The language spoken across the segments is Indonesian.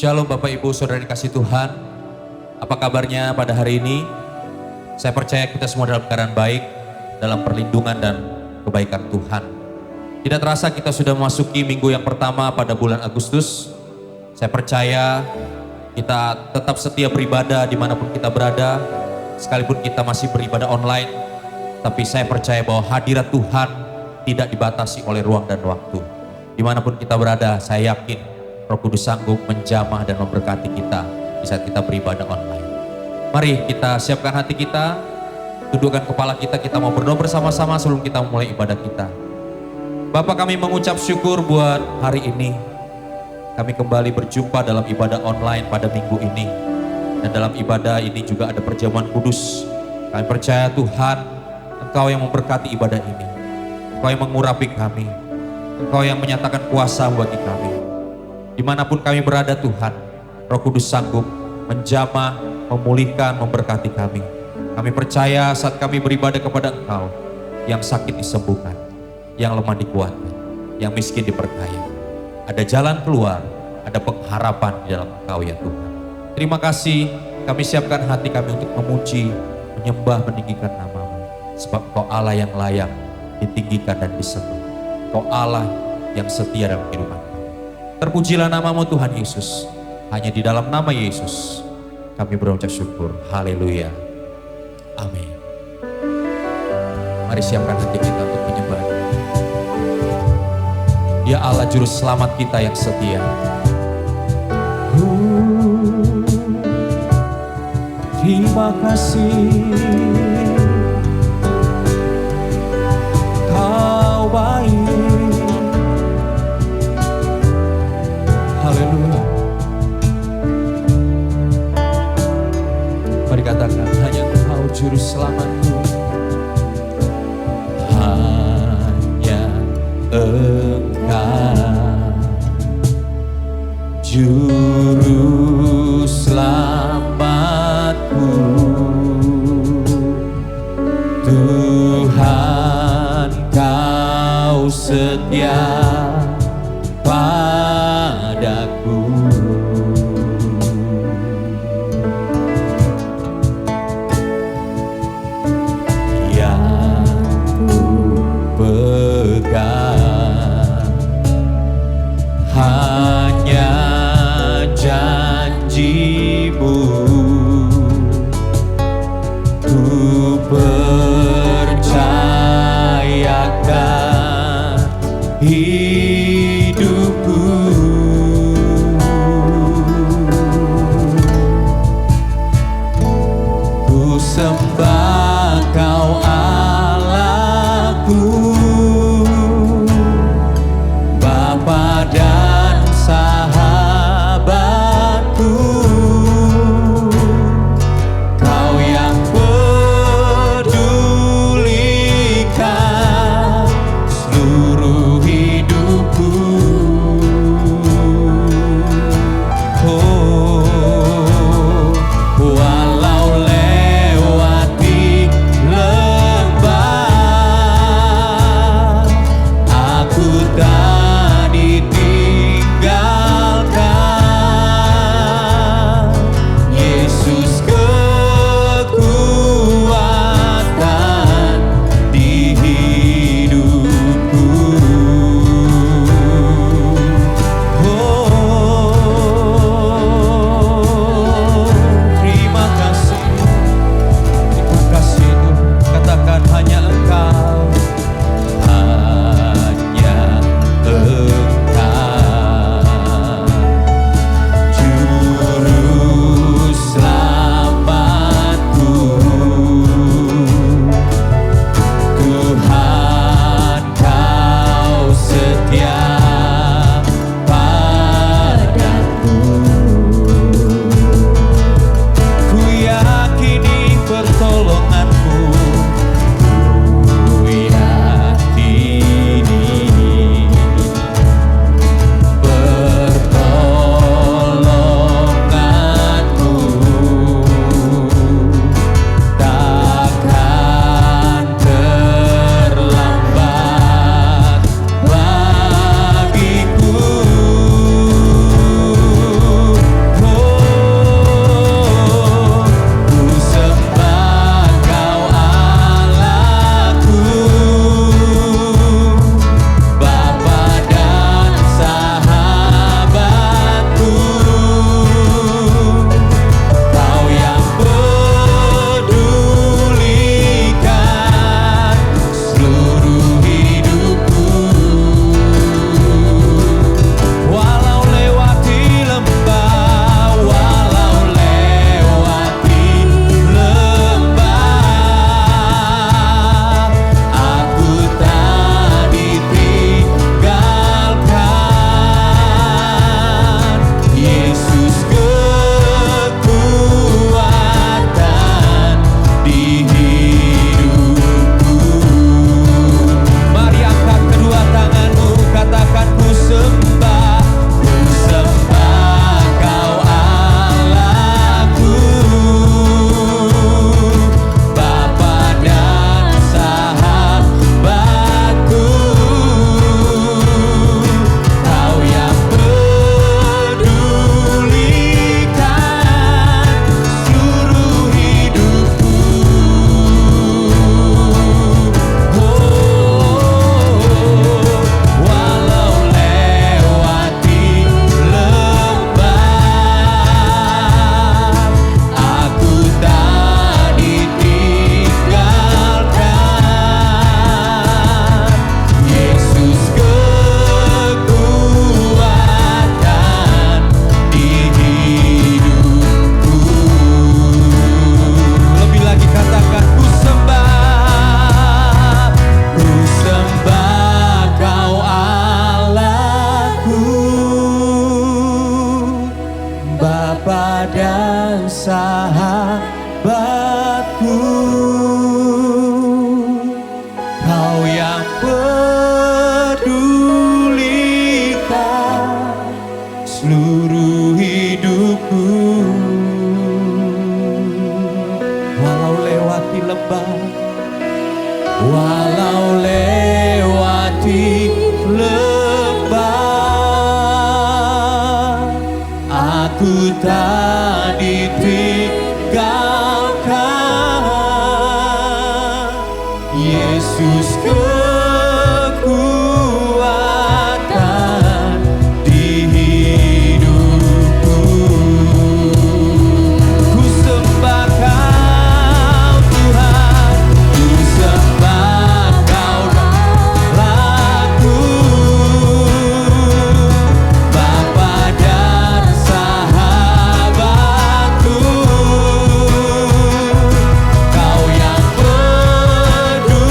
Shalom Bapak Ibu Saudara dikasih Tuhan. Apa kabarnya pada hari ini? Saya percaya kita semua dalam keadaan baik, dalam perlindungan dan kebaikan Tuhan. Tidak terasa kita sudah memasuki minggu yang pertama pada bulan Agustus. Saya percaya kita tetap setia beribadah dimanapun kita berada, sekalipun kita masih beribadah online. Tapi saya percaya bahwa hadirat Tuhan tidak dibatasi oleh ruang dan waktu. Dimanapun kita berada, saya yakin Roh Kudus sanggup menjamah dan memberkati kita di saat kita beribadah online. Mari kita siapkan hati kita, dudukkan kepala kita mau berdoa bersama-sama sebelum kita memulai ibadah kita. Bapa, kami mengucap syukur buat hari ini. Kami kembali berjumpa dalam ibadah online pada minggu ini. Dan dalam ibadah ini juga ada perjamuan kudus. Kami percaya Tuhan, Engkau yang memberkati ibadah ini. Engkau yang mengurapi kami. Engkau yang menyatakan kuasa bagi kami. Dimanapun kami berada Tuhan, Roh Kudus sanggup menjamah, memulihkan, memberkati kami. Kami percaya saat kami beribadah kepada Engkau, yang sakit disembuhkan, yang lemah dikuatkan, yang miskin diperkaya. Ada jalan keluar, ada pengharapan di dalam Engkau ya Tuhan. Terima kasih, kami siapkan hati kami untuk memuji, menyembah, meninggikan nama-Mu. Sebab Engkau Allah yang layak ditinggikan dan disembah. Engkau Allah yang setia dalam kehidupan. Terpujilah nama-Mu Tuhan Yesus. Hanya di dalam nama Yesus kami berucap syukur. Haleluya. Amin. Mari siapkan hati kita untuk menyembah. Ya Allah Juru Selamat kita yang setia. Terima kasih. Kau baik. Haleluya. Mari katakan, hanya Engkau Juru Selamatku. Hanya Engkau Juru Selamatku. Tuhan Kau setia padaku. Yang ku pegang hanya janji-Mu. Ku percayakan hidupku. Ku sembah Kau Allahku, Bapa dan sahabatku. Kau yang pedulikan seluruh hidupku. Oh, walau lewati di hidupku. Mari angkat kedua tanganmu, katakan ku sembah Kau Allahku, Bapa dan sahabatku. Kau yang pedulikan seluruh hidupku. Walau lewati lembah, aku tak ditinggalkan. Yesus kekuatan di hidupku. Lebih lagi katakan ku sembah Kau Allahku, Bapa dan sahabatku. Kau yang pedulikan seluruh hidupku. Walau lewati lembah, walau lewati lembah, aku tak ditinggalkan. Yesus kekuatan di hidupku. Ku sembah Kau Tuhan, ku sembah Kau Allahku, Bapa dan sahabatku. Kau yang pedulikan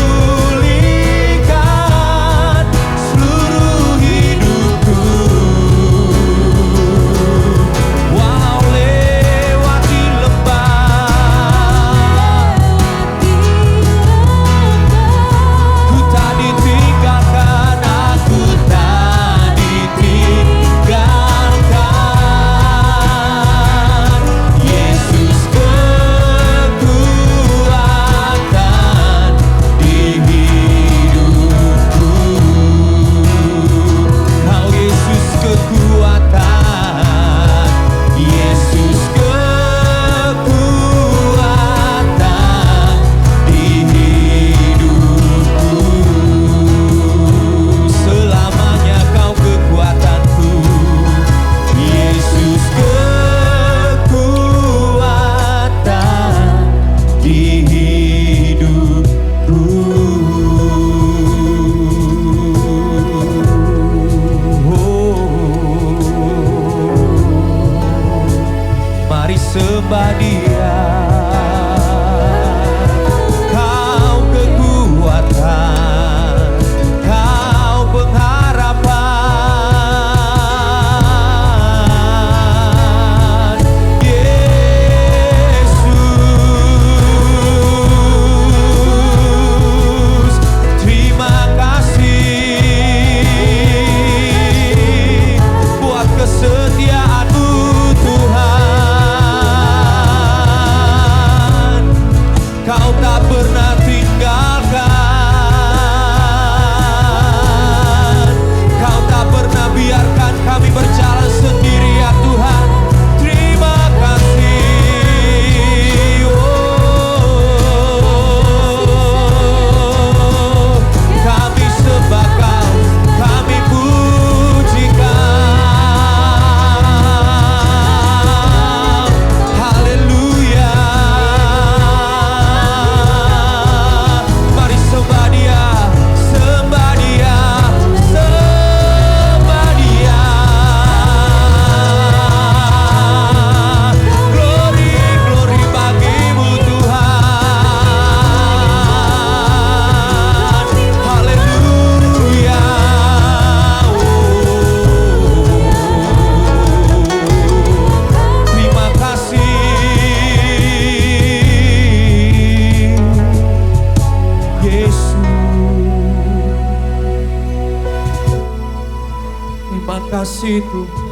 kasih Tuhan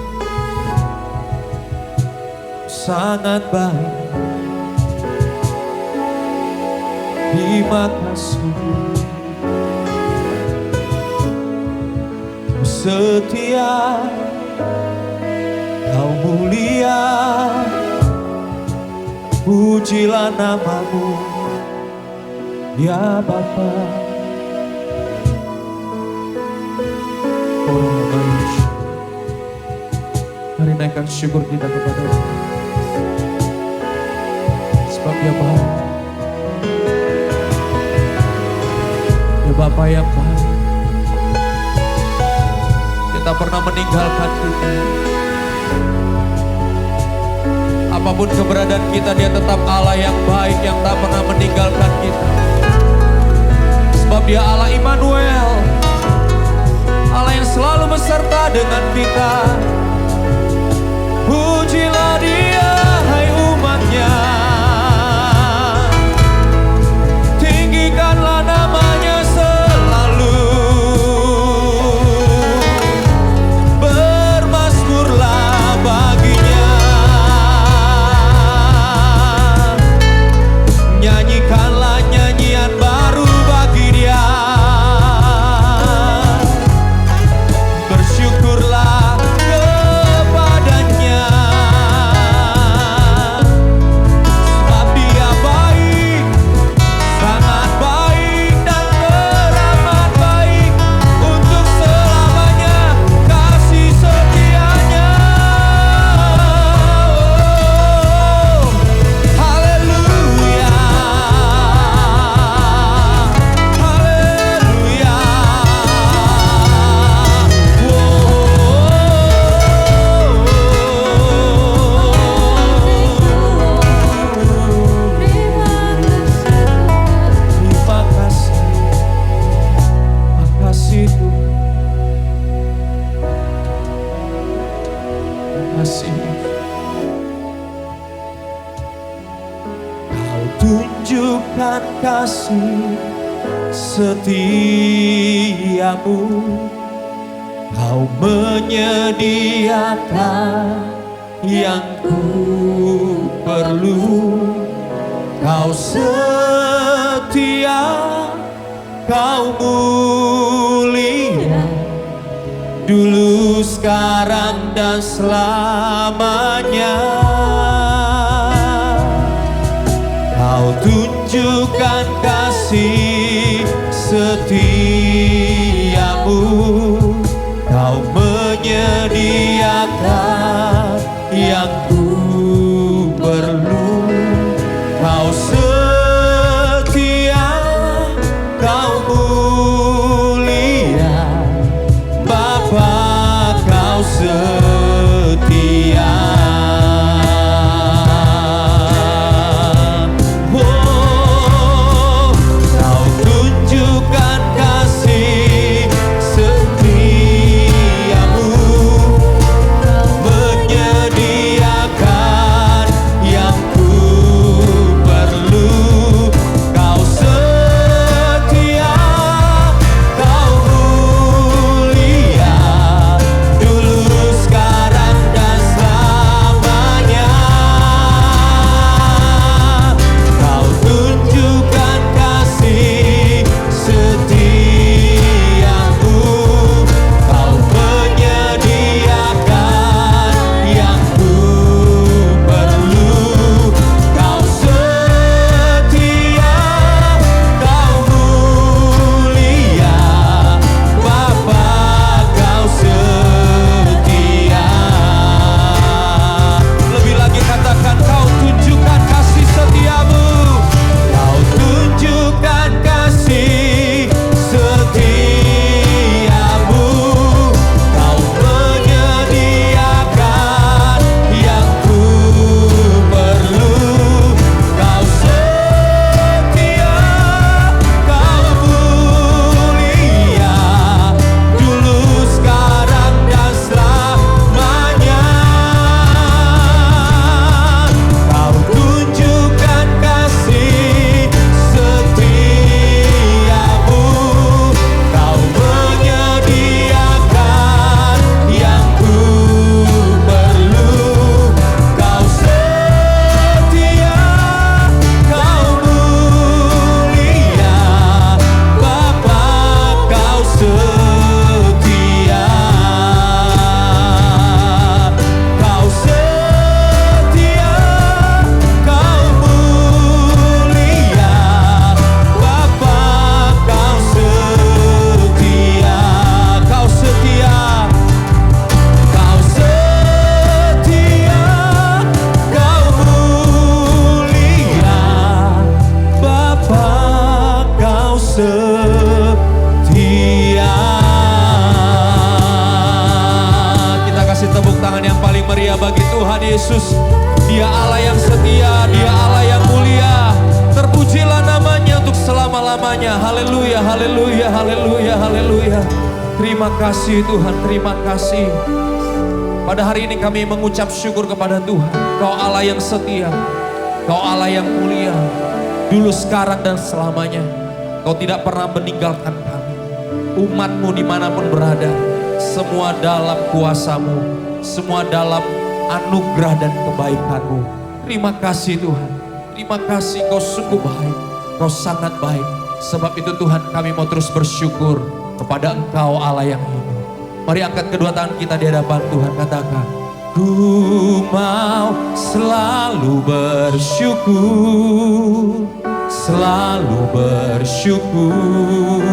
sangat baik. Terima kasih, Kau setia, Kau mulia. Pujilah namamu, ya Bapa. Mari naikkan syukur kita kepada Allah, sebab Dia baik. Ya Bapa yang baik, Dia tak pernah meninggalkan kita. Apapun keberadaan kita, Dia tetap Allah yang baik, yang tak pernah meninggalkan kita. Sebab Dia Allah Immanuel, Allah yang selalu beserta dengan kita. Pujilah Dia, hai umat-Nya. Tinggikanlah nama-Nya selalu. Bermasmurlah bagi-Nya. Nyanyikanlah nyanyian baru bagi Dia. Bersyukurlah kepada-Nya, sebab Dia baik, sangat baik dan teramat baik. Untuk selamanya kasih setia-Nya. Haleluya, haleluya. Terima kasih, makasih Tuhan, makasih. Kau tunjukkan kasih setiamu, Kau menyediakan yang ku perlu. Kau setia, Kau mulia, dulu, sekarang, dan selamanya. Kau tunjukkan kasih setiamu, Kau menyediakan yang ku perlu. Kau setia, Kau mulia, Bapa, Kau setia. Oh, Kau tunjukkan Yesus. Dia Allah yang setia, Dia Allah yang mulia. Terpujilah namanya untuk selama-lamanya. Haleluya, haleluya, haleluya, haleluya. Terima kasih Tuhan, terima kasih. Pada hari ini kami mengucap syukur kepada Tuhan. Kau Allah yang setia, Kau Allah yang mulia. Dulu, sekarang, dan selamanya. Kau tidak pernah meninggalkan kami. Umat-Mu dimanapun berada, semua dalam kuasa-Mu, semua dalam anugerah dan kebaikan-Mu. Terima kasih Tuhan. Terima kasih, Kau sungguh baik. Kau sangat baik. Sebab itu Tuhan, kami mau terus bersyukur kepada Engkau Allah yang hidup. Mari angkat kedua tangan kita di hadapan Tuhan. Katakan, ku mau selalu bersyukur, selalu bersyukur.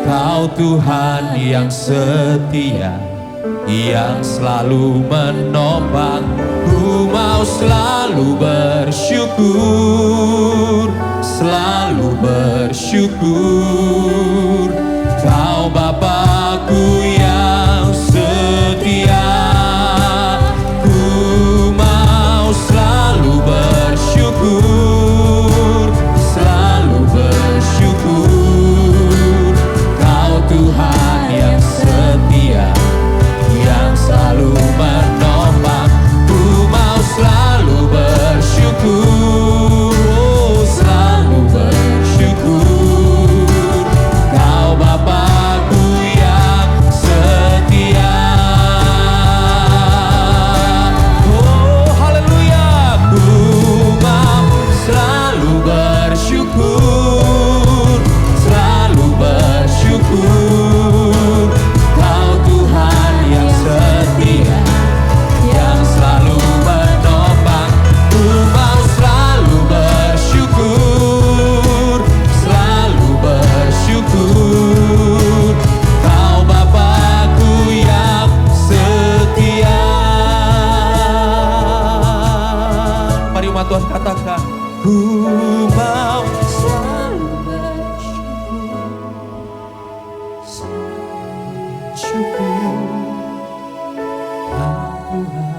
Kau Tuhan yang setia, yang selalu menopang. Ku mau selalu bersyukur, selalu bersyukur. Kau Bapa-Ku yang setia, ku mau selalu bersyukur, selalu bersyukur. Kau Tuhan yang setia, yang selalu menopang. Ku mau selalu bersyukur, oh, selalu bersyukur. Kau Bapa-Ku yang setia. Oh, haleluya. Ku mau selalu bersyukur, selalu bersyukur. Kau Tuhan yang setia, yang selalu menopang. Ku mau selalu bersyukur, selalu bersyukur. Kau Bapa-Ku yang setia. Mari umat Tuhan katakan, ku mau selalu bersyukur, syukur. Kau Tuhan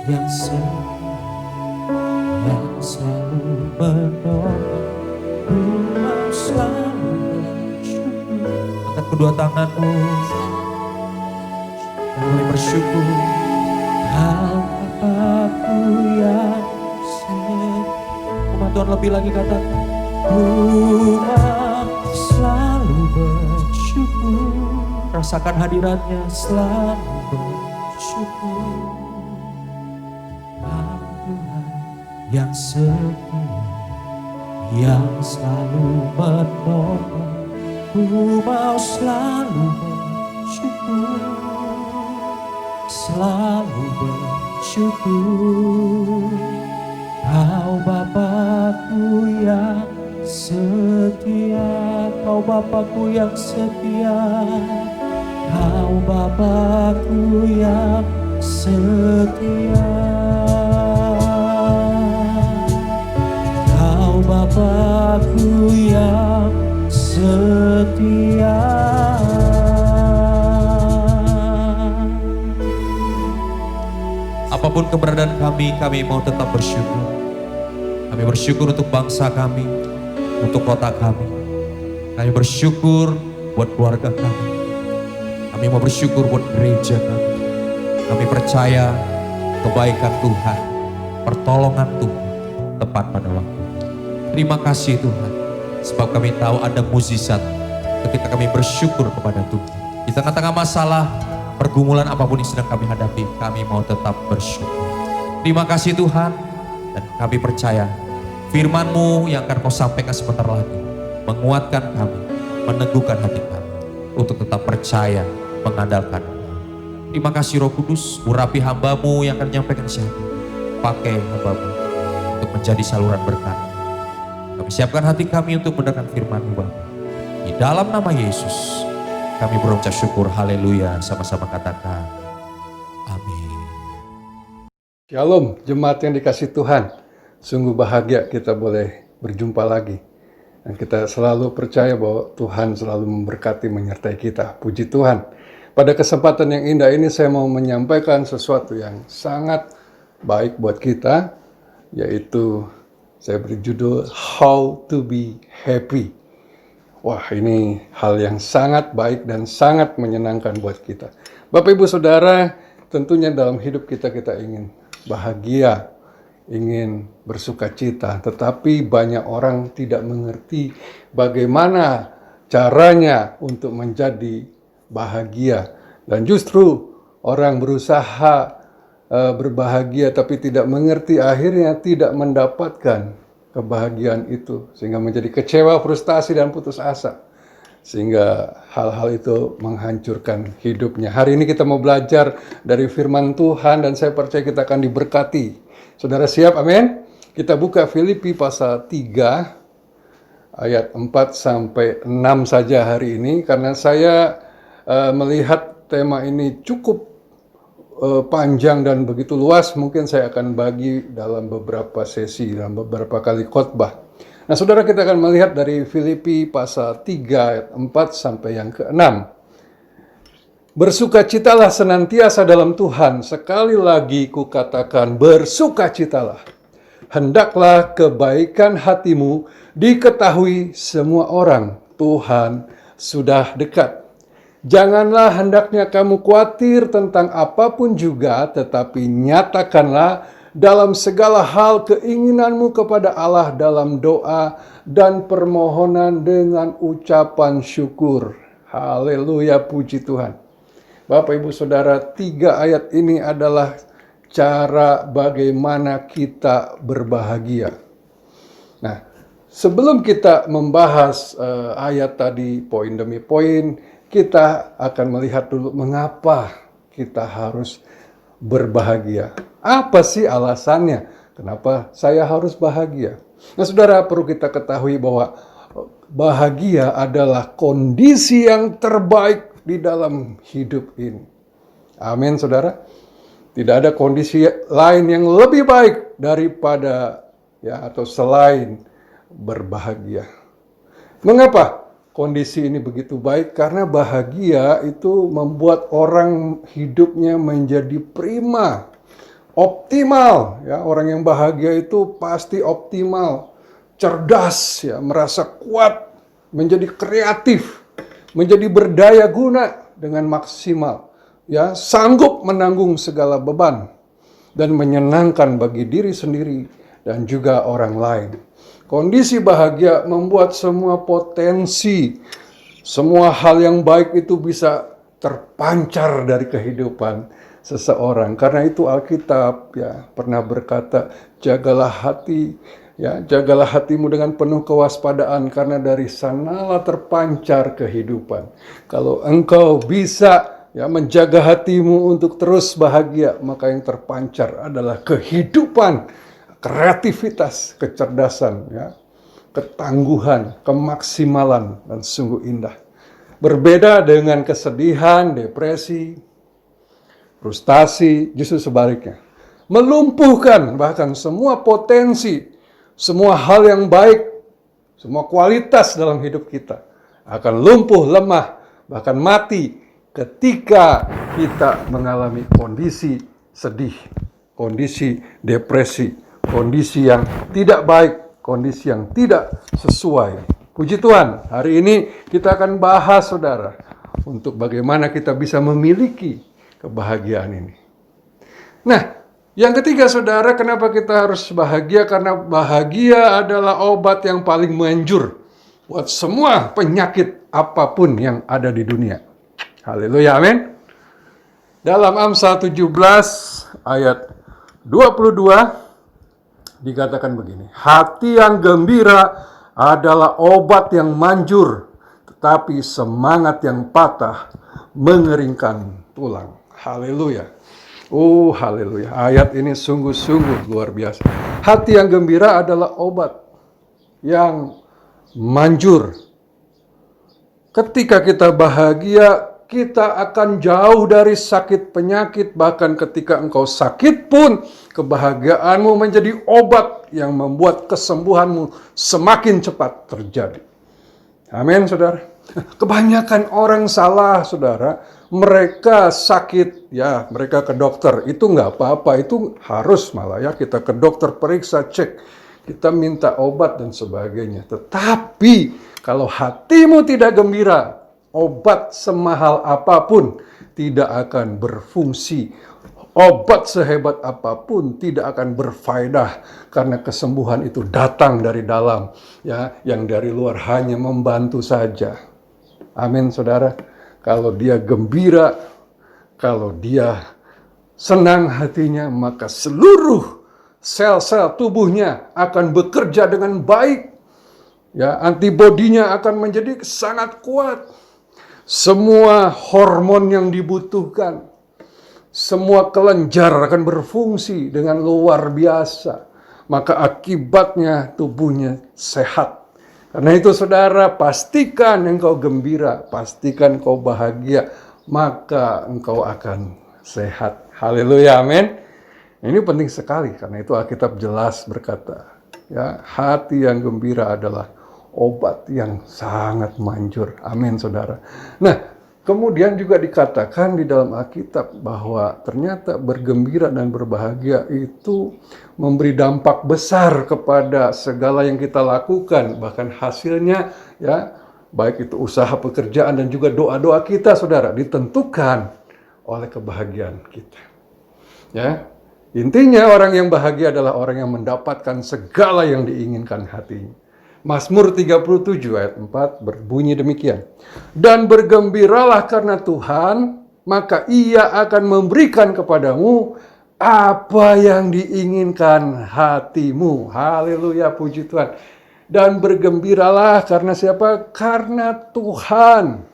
yang setia, yang selalu menolong. Ku mau selalu bersyukur. Angkat kedua tanganmu dan mulai bersyukur. Kau Bapa-Ku yang setia. Umat Tuhan lebih lagi katakan, ku mau selalu bersyukur. Rasakan hadiratnya, selalu bersyukur. Kau Tuhan yang setia, yang selalu menolong. Ku mau selalu bersyukur, selalu bersyukur. Kau Bapa-Ku yang setia, Kau Bapa-Ku yang setia, Kau Bapa-Ku yang setia. Kau Bapa-Ku yang setia. Apapun keberadaan kami mau tetap bersyukur. Kami bersyukur untuk bangsa kami, untuk kota kami. Kami bersyukur buat keluarga kami. Kami mau bersyukur buat gereja kami. Kami percaya kebaikan Tuhan, pertolongan Tuhan tepat pada waktu. Terima kasih Tuhan, sebab kami tahu ada mukjizat ketika kami bersyukur kepada Tuhan. Di tengah-tengah masalah, pergumulan apapun yang sedang kami hadapi, kami mau tetap bersyukur. Terima kasih Tuhan, dan kami percaya firman-Mu yang akan Kau sampaikan sebentar lagi menguatkan kami, meneguhkan hati kami untuk tetap percaya, mengandalkan. Terima kasih Roh Kudus, urapi hamba-Mu yang akan menyampaikan siapa. Pakai hamba-Mu untuk menjadi saluran berkat. Kami siapkan hati kami untuk mendengarkan firman-Mu Bapa. Di dalam nama Yesus kami berucap syukur, haleluya. Sama-sama katakan amin. Shalom, jemaat yang dikasih Tuhan. Sungguh bahagia kita boleh berjumpa lagi. Dan kita selalu percaya bahwa Tuhan selalu memberkati, menyertai kita. Puji Tuhan. Pada kesempatan yang indah ini saya mau menyampaikan sesuatu yang sangat baik buat kita, yaitu saya beri judul How to be Happy. Wah, ini hal yang sangat baik dan sangat menyenangkan buat kita. Bapak Ibu Saudara, tentunya dalam hidup kita ingin bahagia, ingin bersuka cita, tetapi banyak orang tidak mengerti bagaimana caranya untuk menjadi bahagia. Dan justru orang berusaha berbahagia tapi tidak mengerti, akhirnya tidak mendapatkan kebahagiaan itu, sehingga menjadi kecewa, frustasi, dan putus asa, sehingga hal-hal itu menghancurkan hidupnya. Hari ini kita mau belajar dari firman Tuhan dan saya percaya kita akan diberkati. Saudara siap? Amin. Kita buka Filipi pasal 3 ayat 4 sampai 6 saja hari ini, karena saya melihat tema ini cukup panjang dan begitu luas. Mungkin saya akan bagi dalam beberapa sesi, dalam beberapa kali khotbah. Nah, saudara, kita akan melihat dari Filipi pasal 3 ayat 4 sampai yang ke-6. Bersukacitalah senantiasa dalam Tuhan. Sekali lagi kukatakan, bersukacitalah. Hendaklah kebaikan hatimu diketahui semua orang. Tuhan sudah dekat. Janganlah hendaknya kamu khawatir tentang apapun juga, tetapi nyatakanlah dalam segala hal keinginanmu kepada Allah dalam doa dan permohonan dengan ucapan syukur. Haleluya, puji Tuhan. Bapak Ibu Saudara, 3 ayat ini adalah cara bagaimana kita berbahagia. Nah, sebelum kita membahas ayat tadi poin demi poin, kita akan melihat dulu mengapa kita harus berbahagia. Apa sih alasannya? Kenapa saya harus bahagia? Nah, saudara, perlu kita ketahui bahwa bahagia adalah kondisi yang terbaik di dalam hidup ini. Amin, saudara. Tidak ada kondisi lain yang lebih baik daripada atau selain berbahagia. Mengapa kondisi ini begitu baik? Karena bahagia itu membuat orang hidupnya menjadi prima, optimal. Orang yang bahagia itu pasti optimal, cerdas, merasa kuat, menjadi kreatif, menjadi berdaya guna dengan maksimal, sanggup menanggung segala beban dan menyenangkan bagi diri sendiri dan juga orang lain. Kondisi bahagia membuat semua potensi, semua hal yang baik itu bisa terpancar dari kehidupan seseorang. Karena itu Alkitab pernah berkata, jagalah hati, jagalah hatimu dengan penuh kewaspadaan, karena dari sanalah terpancar kehidupan. Kalau engkau bisa menjaga hatimu untuk terus bahagia, maka yang terpancar adalah kehidupan, kreativitas, kecerdasan, ketangguhan, kemaksimalan, dan sungguh indah. Berbeda dengan kesedihan, depresi, frustasi, justru sebaliknya. Melumpuhkan bahkan semua potensi, semua hal yang baik, semua kualitas dalam hidup kita akan lumpuh, lemah, bahkan mati ketika kita mengalami kondisi sedih, kondisi depresi, kondisi yang tidak baik, kondisi yang tidak sesuai. Puji Tuhan, hari ini kita akan bahas, saudara, untuk bagaimana kita bisa memiliki kebahagiaan ini. Nah, yang ketiga, saudara, kenapa kita harus bahagia? Karena bahagia adalah obat yang paling manjur buat semua penyakit apapun yang ada di dunia. Haleluya, amin. Dalam Amsal 17 ayat 22 dikatakan begini, hati yang gembira adalah obat yang manjur, tetapi semangat yang patah mengeringkan tulang. Haleluya. Oh, haleluya. Ayat ini sungguh-sungguh luar biasa. Hati yang gembira adalah obat yang manjur. Ketika kita bahagia, kita akan jauh dari sakit penyakit. Bahkan ketika engkau sakit pun, kebahagiaanmu menjadi obat yang membuat kesembuhanmu semakin cepat terjadi. Amin, saudara. Kebanyakan orang salah, saudara, Mereka sakit, ya mereka ke dokter. Itu nggak apa-apa, itu harus malah ya kita ke dokter periksa, cek. Kita minta obat dan sebagainya. Tetapi kalau hatimu tidak gembira, obat semahal apapun tidak akan berfungsi. Obat sehebat apapun tidak akan berfaedah karena kesembuhan itu datang dari dalam, ya, yang dari luar hanya membantu saja. Amin, saudara. Kalau dia gembira, kalau dia senang hatinya, maka seluruh sel-sel tubuhnya akan bekerja dengan baik. Ya, antibodinya akan menjadi sangat kuat. Semua hormon yang dibutuhkan, semua kelenjar akan berfungsi dengan luar biasa. Maka akibatnya tubuhnya sehat. Karena itu saudara, pastikan engkau gembira, pastikan engkau bahagia, maka engkau akan sehat. Haleluya, amin. Ini penting sekali, karena itu Alkitab jelas berkata, ya, hati yang gembira adalah obat yang sangat manjur. Amin, saudara. Nah, kemudian juga dikatakan di dalam Alkitab bahwa ternyata bergembira dan berbahagia itu memberi dampak besar kepada segala yang kita lakukan. Bahkan hasilnya, ya, baik itu usaha pekerjaan dan juga doa-doa kita, saudara, ditentukan oleh kebahagiaan kita. Ya, intinya orang yang bahagia adalah orang yang mendapatkan segala yang diinginkan hatinya. Mazmur 37 ayat 4 berbunyi demikian. Dan bergembiralah karena Tuhan, maka Ia akan memberikan kepadamu apa yang diinginkan hatimu. Haleluya, puji Tuhan. Dan bergembiralah karena siapa? Karena Tuhan.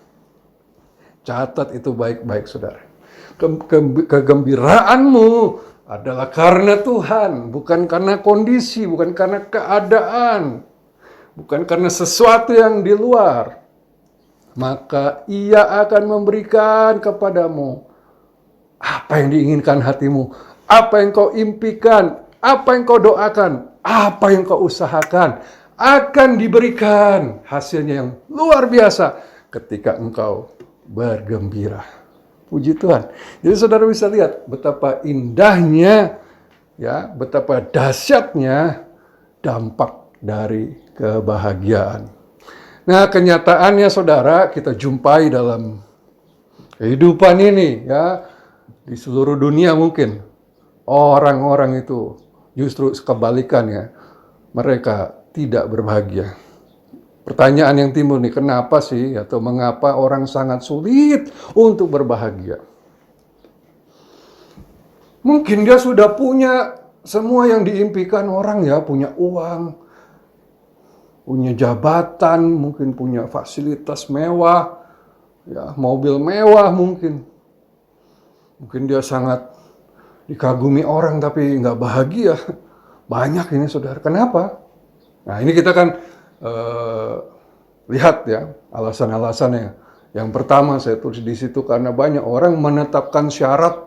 Catat itu baik-baik, saudara. Kegembiraanmu adalah karena Tuhan, bukan karena kondisi, bukan karena keadaan. Bukan karena sesuatu yang di luar. Maka Ia akan memberikan kepadamu apa yang diinginkan hatimu, apa yang kau impikan, apa yang kau doakan, apa yang kau usahakan, akan diberikan hasilnya yang luar biasa ketika engkau bergembira. Puji Tuhan. Jadi saudara bisa lihat betapa indahnya, ya, betapa dahsyatnya dampak dari kebahagiaan. Nah, kenyataannya saudara kita jumpai dalam kehidupan ini, ya, di seluruh dunia mungkin orang-orang itu justru kebalikannya, mereka tidak berbahagia. Pertanyaan yang timbul nih, kenapa sih atau mengapa orang sangat sulit untuk berbahagia? Mungkin dia sudah punya semua yang diimpikan orang, ya, punya uang, punya jabatan, mungkin punya fasilitas mewah, ya, mobil mewah mungkin. Mungkin dia sangat dikagumi orang tapi nggak bahagia. Banyak ini saudara. Kenapa? Nah ini kita kan lihat ya alasan-alasannya. Yang pertama saya tulis di situ karena banyak orang menetapkan syarat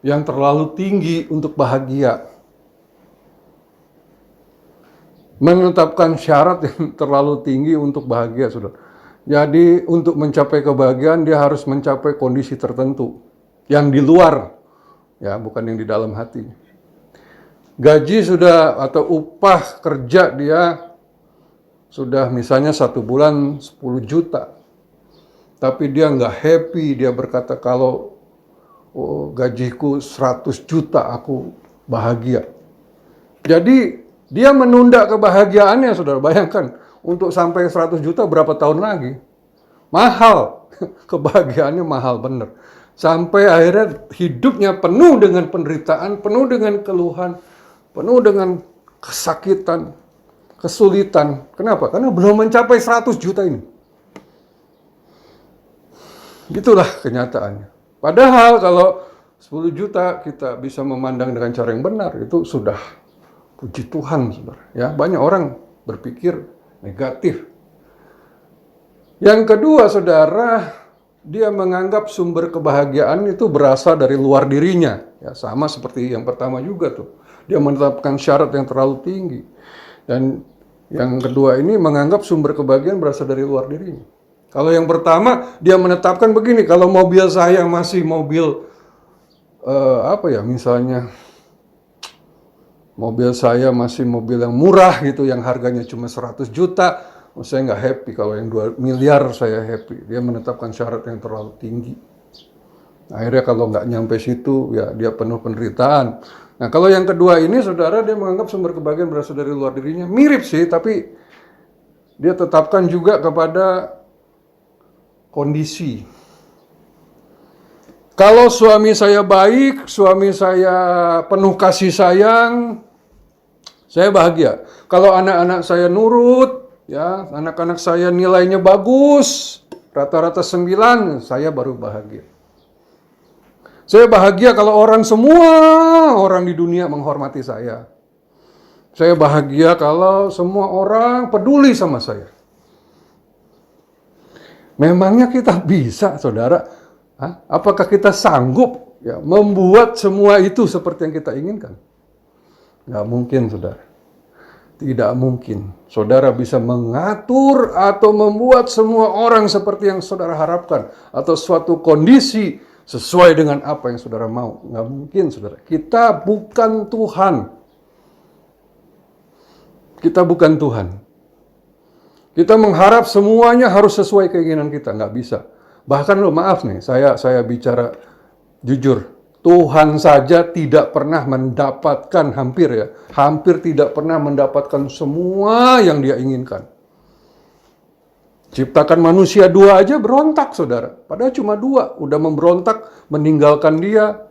yang terlalu tinggi untuk bahagia. Menetapkan syarat yang terlalu tinggi untuk bahagia, saudara. Jadi untuk mencapai kebahagiaan dia harus mencapai kondisi tertentu yang di luar, ya, bukan yang di dalam hati. Gaji sudah atau upah kerja dia sudah misalnya 1 bulan 10 juta, tapi dia nggak happy. Dia berkata kalau gajiku 100 juta aku bahagia. Jadi dia menunda kebahagiaannya, saudara. Bayangkan, untuk sampai 100 juta berapa tahun lagi? Mahal. Kebahagiaannya mahal bener. Sampai akhirnya hidupnya penuh dengan penderitaan, penuh dengan keluhan, penuh dengan kesakitan, kesulitan. Kenapa? Karena belum mencapai 100 juta ini. Itulah kenyataannya. Padahal kalau 10 juta kita bisa memandang dengan cara yang benar, itu sudah puji Tuhan, saudara. Ya, banyak orang berpikir negatif. Yang kedua, saudara, dia menganggap sumber kebahagiaan itu berasal dari luar dirinya. Ya, sama seperti yang pertama juga tuh. Dia menetapkan syarat yang terlalu tinggi. Dan yang kedua ini menganggap sumber kebahagiaan berasal dari luar dirinya. Kalau yang pertama, dia menetapkan begini, kalau mobil saya masih mobil, misalnya, mobil saya masih mobil yang murah gitu, yang harganya cuma 100 juta, saya nggak happy. Kalau yang 2 miliar saya happy. Dia menetapkan syarat yang terlalu tinggi. Akhirnya kalau nggak nyampe situ, ya dia penuh penderitaan. Nah kalau yang kedua ini, saudara, dia menganggap sumber kebahagiaan berasal dari luar dirinya. Mirip sih, tapi dia tetapkan juga kepada kondisi. Kalau suami saya baik, suami saya penuh kasih sayang, saya bahagia. Kalau anak-anak saya nurut, ya, anak-anak saya nilainya bagus, rata-rata 9, saya baru bahagia. Saya bahagia kalau semua orang di dunia menghormati saya. Saya bahagia kalau semua orang peduli sama saya. Memangnya kita bisa, saudara? Apakah kita sanggup ya membuat semua itu seperti yang kita inginkan? Nggak mungkin, saudara. Tidak mungkin. Saudara bisa mengatur atau membuat semua orang seperti yang saudara harapkan. Atau suatu kondisi sesuai dengan apa yang saudara mau. Nggak mungkin, saudara. Kita bukan Tuhan. Kita bukan Tuhan. Kita mengharap semuanya harus sesuai keinginan kita, nggak bisa. Bahkan maaf nih, saya bicara jujur, Tuhan saja tidak pernah mendapatkan, hampir tidak pernah mendapatkan semua yang dia inginkan. Ciptakan manusia 2 aja berontak, saudara. Padahal cuma 2, udah memberontak, meninggalkan dia.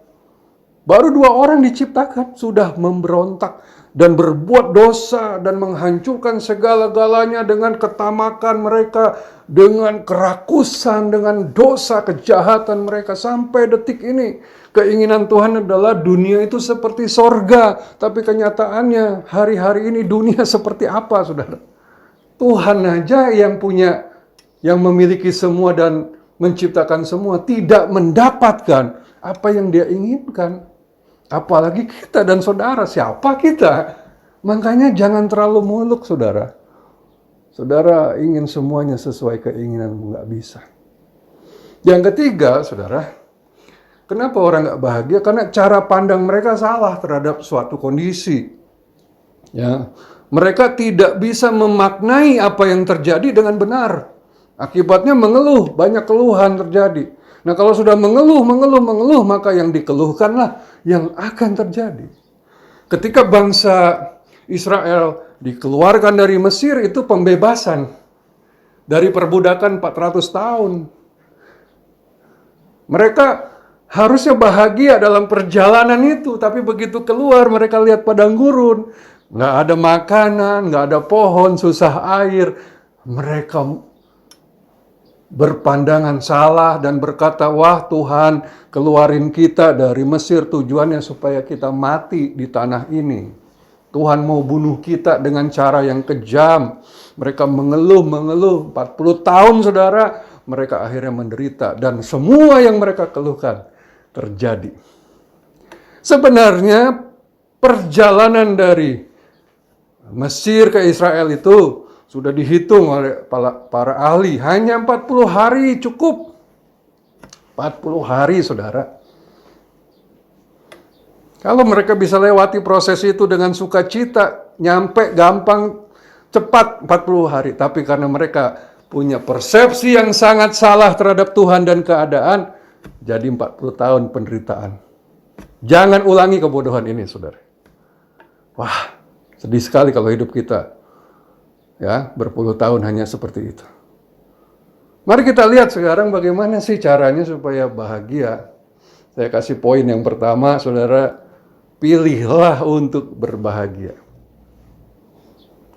Baru 2 orang diciptakan, sudah memberontak dan berbuat dosa dan menghancurkan segala-galanya dengan ketamakan mereka, dengan kerakusan, dengan dosa, kejahatan mereka sampai detik ini. Keinginan Tuhan adalah dunia itu seperti sorga, tapi kenyataannya hari-hari ini dunia seperti apa, saudara? Tuhan aja yang memiliki semua dan menciptakan semua, tidak mendapatkan apa yang dia inginkan. Apalagi kita dan saudara, siapa kita? Makanya jangan terlalu muluk, saudara. Saudara ingin semuanya sesuai keinginanmu, nggak bisa. Yang ketiga, saudara, kenapa orang nggak bahagia? Karena cara pandang mereka salah terhadap suatu kondisi. Ya, mereka tidak bisa memaknai apa yang terjadi dengan benar. Akibatnya mengeluh, banyak keluhan terjadi. Nah kalau sudah mengeluh, maka yang dikeluhkanlah yang akan terjadi. Ketika bangsa Israel dikeluarkan dari Mesir, itu pembebasan dari perbudakan 400 tahun. Mereka harusnya bahagia dalam perjalanan itu, tapi begitu keluar mereka lihat padang gurun, nggak ada makanan, nggak ada pohon, susah air. Mereka berpandangan salah dan berkata, wah Tuhan keluarin kita dari Mesir tujuannya supaya kita mati di tanah ini. Tuhan mau bunuh kita dengan cara yang kejam. Mereka mengeluh 40 tahun, saudara. Mereka akhirnya menderita dan semua yang mereka keluhkan terjadi. Sebenarnya perjalanan dari Mesir ke Israel itu sudah dihitung oleh para ahli. Hanya 40 hari cukup. 40 hari, saudara. Kalau mereka bisa lewati proses itu dengan sukacita, nyampe gampang, cepat 40 hari. Tapi karena mereka punya persepsi yang sangat salah terhadap Tuhan dan keadaan, jadi 40 tahun penderitaan. Jangan ulangi kebodohan ini, saudara. Wah, sedih sekali kalau hidup kita ya berpuluh tahun hanya seperti itu. Mari kita lihat sekarang bagaimana sih caranya supaya bahagia. Saya kasih poin yang pertama, saudara, pilihlah untuk berbahagia.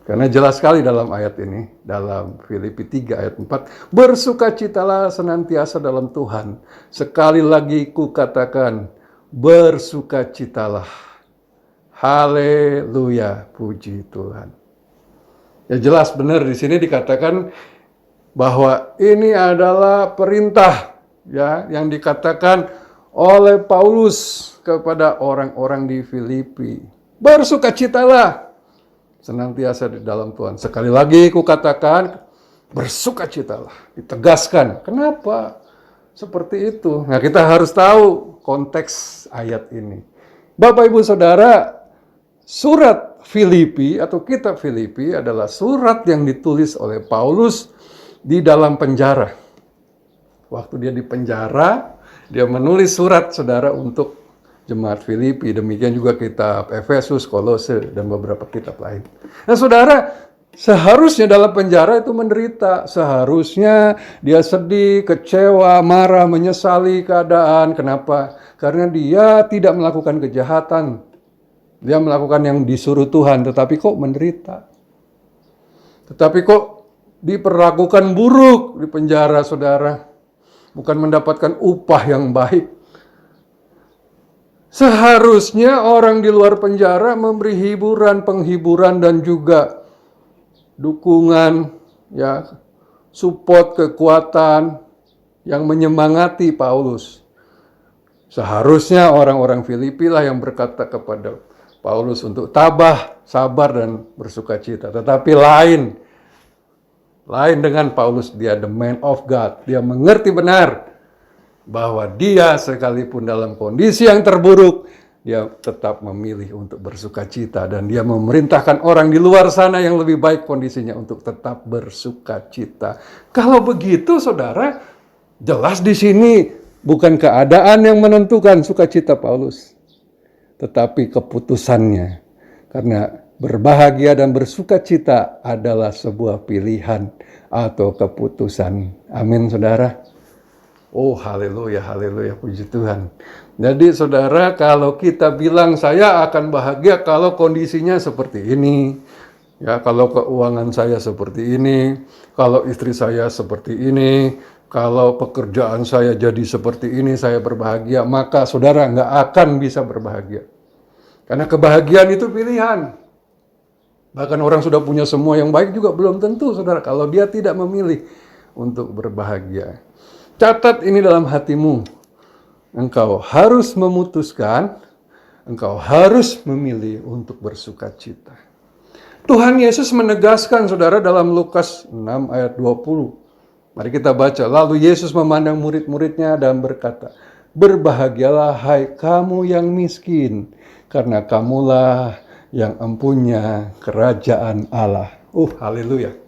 Karena jelas sekali dalam ayat ini, dalam Filipi 3 ayat 4, bersukacitalah senantiasa dalam Tuhan. Sekali lagi ku katakan, bersukacitalah. Haleluya, puji Tuhan. Ya jelas benar di sini dikatakan bahwa ini adalah perintah ya yang dikatakan oleh Paulus kepada orang-orang di Filipi. Bersukacitalah senantiasa di dalam Tuhan. Sekali lagi ku katakan, bersukacitalah. Ditegaskan. Kenapa seperti itu? Nah, kita harus tahu konteks ayat ini. Bapak, Ibu, Saudara, surat Filipi atau kitab Filipi adalah surat yang ditulis oleh Paulus di dalam penjara. Waktu dia di penjara, dia menulis surat, saudara, untuk jemaat Filipi. Demikian juga kitab Efesus, Kolose, dan beberapa kitab lain. Nah, saudara, seharusnya dalam penjara itu menderita. Seharusnya dia sedih, kecewa, marah, menyesali keadaan. Kenapa? Karena dia tidak melakukan kejahatan. Dia melakukan yang disuruh Tuhan, tetapi kok menderita. Tetapi kok diperlakukan buruk di penjara, saudara. Bukan mendapatkan upah yang baik. Seharusnya orang di luar penjara memberi hiburan, penghiburan, dan juga dukungan, ya, support, kekuatan yang menyemangati Paulus. Seharusnya orang-orang Filipi lah yang berkata kepada Paulus untuk tabah, sabar, dan bersukacita. Tetapi lain dengan Paulus, dia the man of God. Dia mengerti benar bahwa dia sekalipun dalam kondisi yang terburuk, dia tetap memilih untuk bersukacita. Dan dia memerintahkan orang di luar sana yang lebih baik kondisinya untuk tetap bersukacita. Kalau begitu, saudara, jelas di sini bukan keadaan yang menentukan sukacita Paulus, tetapi keputusannya. Karena berbahagia dan bersukacita adalah sebuah pilihan atau keputusan. Amin, saudara. Oh, haleluya, haleluya, puji Tuhan. Jadi, saudara, kalau kita bilang saya akan bahagia kalau kondisinya seperti ini, ya, kalau keuangan saya seperti ini, kalau istri saya seperti ini, kalau pekerjaan saya jadi seperti ini, saya berbahagia, maka saudara nggak akan bisa berbahagia. Karena kebahagiaan itu pilihan. Bahkan orang sudah punya semua yang baik juga belum tentu, saudara, kalau dia tidak memilih untuk berbahagia. Catat ini dalam hatimu. Engkau harus memutuskan, engkau harus memilih untuk bersukacita. Tuhan Yesus menegaskan, saudara, dalam Lukas 6 ayat 20. Mari kita baca. Lalu Yesus memandang murid-muridnya dan berkata, "Berbahagialah hai kamu yang miskin, karena kamulah yang empunya kerajaan Allah." Haleluya.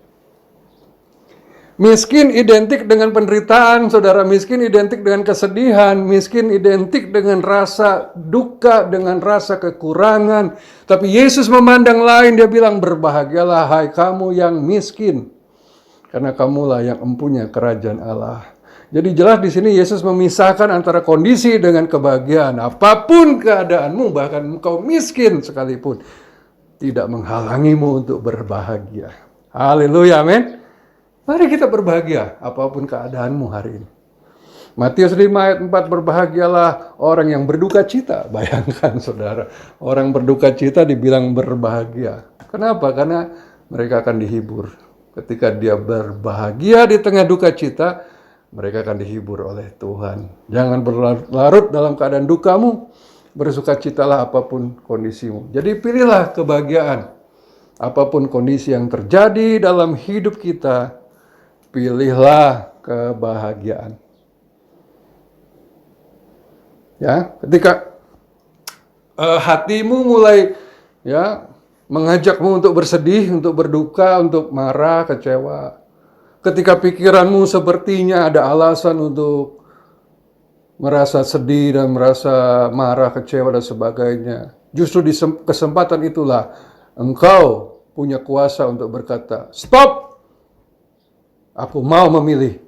Miskin identik dengan penderitaan, saudara. Miskin identik dengan kesedihan. Miskin identik dengan rasa duka, dengan rasa kekurangan. Tapi Yesus memandang lain, dia bilang, "Berbahagialah hai kamu yang miskin, karena kamulah yang empunya kerajaan Allah." Jadi jelas di sini Yesus memisahkan antara kondisi dengan kebahagiaan. Apapun keadaanmu, bahkan engkau miskin sekalipun, tidak menghalangimu untuk berbahagia. Haleluya, amin. Mari kita berbahagia apapun keadaanmu hari ini. Matius 5 ayat 4, "Berbahagialah orang yang berduka cita." Bayangkan, saudara, orang berduka cita dibilang berbahagia. Kenapa? Karena mereka akan dihibur. Ketika dia berbahagia di tengah duka cita, mereka akan dihibur oleh Tuhan. Jangan berlarut dalam keadaan dukamu. Bersukacitalah apapun kondisimu. Jadi pilihlah kebahagiaan. Apapun kondisi yang terjadi dalam hidup kita, pilihlah kebahagiaan. Ya, ketika hatimu mulai, ya, mengajakmu untuk bersedih, untuk berduka, untuk marah, kecewa. Ketika pikiranmu sepertinya ada alasan untuk merasa sedih dan merasa marah, kecewa, dan sebagainya. Justru di kesempatan itulah engkau punya kuasa untuk berkata, "Stop! Aku mau memilih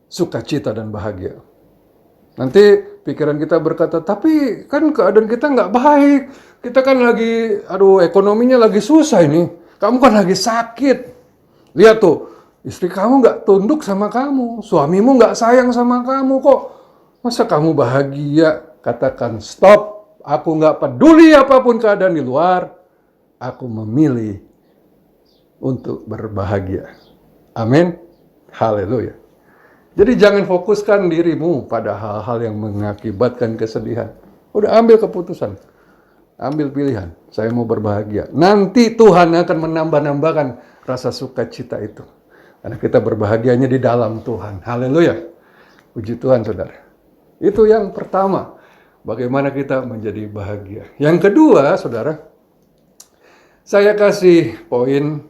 sukacita dan bahagia." Nanti pikiran kita berkata, "Tapi kan keadaan kita nggak baik. Kita kan lagi, ekonominya lagi susah ini. Kamu kan lagi sakit. Lihat tuh, istri kamu nggak tunduk sama kamu. Suamimu nggak sayang sama kamu kok. Masa kamu bahagia?" Katakan, "Stop. Aku nggak peduli apapun keadaan di luar. Aku memilih untuk berbahagia." Amin. Haleluya. Jadi jangan fokuskan dirimu pada hal-hal yang mengakibatkan kesedihan. Udah ambil keputusan. Ambil pilihan. Saya mau berbahagia. Nanti Tuhan akan menambah-nambahkan rasa sukacita itu. Karena kita berbahagianya di dalam Tuhan. Haleluya. Puji Tuhan, saudara. Itu yang pertama. Bagaimana kita menjadi bahagia. Yang kedua, saudara, saya kasih poin,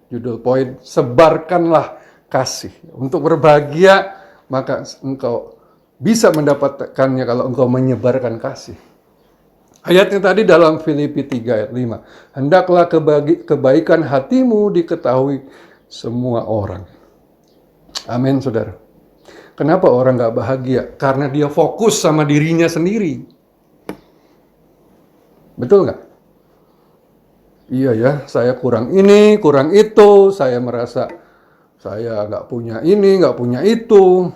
judul poin, sebarkanlah kasih. Untuk berbahagia, maka engkau bisa mendapatkannya kalau engkau menyebarkan kasih. Ayatnya tadi dalam Filipi 3 ayat 5. Hendaklah kebaikan hatimu diketahui semua orang. Amin, saudara. Kenapa orang gak bahagia? Karena dia fokus sama dirinya sendiri. Betul gak? Iya ya, saya kurang ini, kurang itu. Saya merasa saya gak punya ini, gak punya itu.